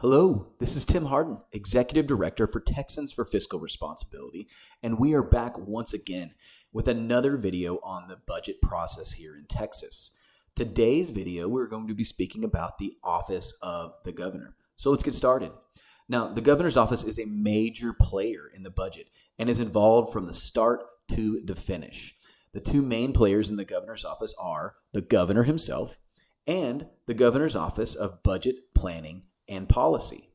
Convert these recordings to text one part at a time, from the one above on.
Hello, this is 𝗘𝗫𝗣𝗟𝗡, Executive Director for Texans for Fiscal Responsibility, and we are back once again with another video on the budget process here in Texas. Today's video, we're going to be speaking about the Office of the Governor. So let's get started. Now, the Governor's Office is a major player in the budget and is involved from the start to the finish. The two main players in the Governor's Office are the Governor himself and the Governor's Office of Budget Planning and Policy.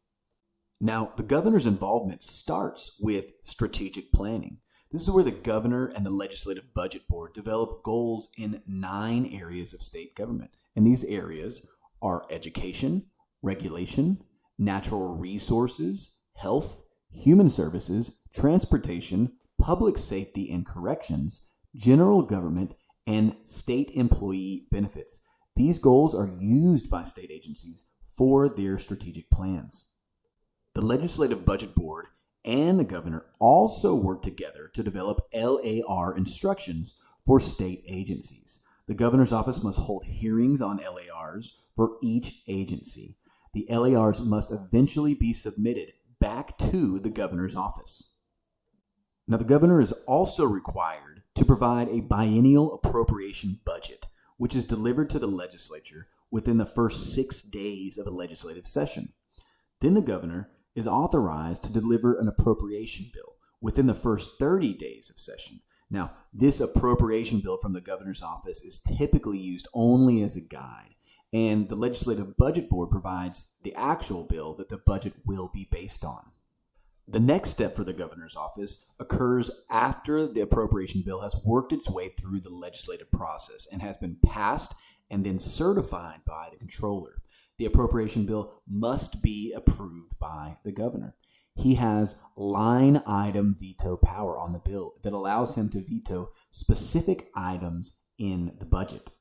Now, the governor's involvement starts with strategic planning. This is where the governor and the Legislative Budget Board develop goals in 9 areas of state government. And these areas are education, regulation, natural resources, health, human services, transportation, public safety and corrections, general government, and state employee benefits. These goals are used by state agencies for their strategic plans. The Legislative Budget Board and the governor also work together to develop LAR instructions for state agencies. The governor's office must hold hearings on LARs for each agency. The LARs must eventually be submitted back to the governor's office. Now, the governor is also required to provide a biennial appropriation budget, which is delivered to the legislature within the first 6 days of a legislative session. Then the governor is authorized to deliver an appropriation bill within the first 30 days of session. Now, this appropriation bill from the governor's office is typically used only as a guide, and the Legislative Budget Board provides the actual bill that the budget will be based on. The next step for the governor's office occurs after the appropriation bill has worked its way through the legislative process and has been passed and then certified by the controller. The appropriation bill must be approved by the governor. He has line item veto power on the bill that allows him to veto specific items in the budget.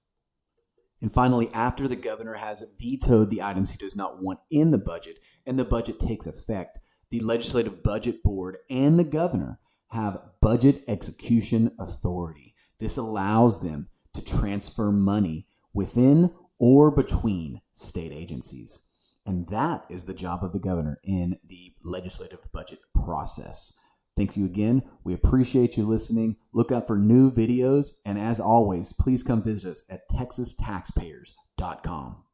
And finally, after the governor has vetoed the items he does not want in the budget and the budget takes effect, the Legislative Budget Board and the governor have budget execution authority. This allows them to transfer money within or between state agencies. And that is the job of the governor in the legislative budget process. Thank you again. We appreciate you listening. Look out for new videos. And as always, please come visit us at TexasTaxpayers.com.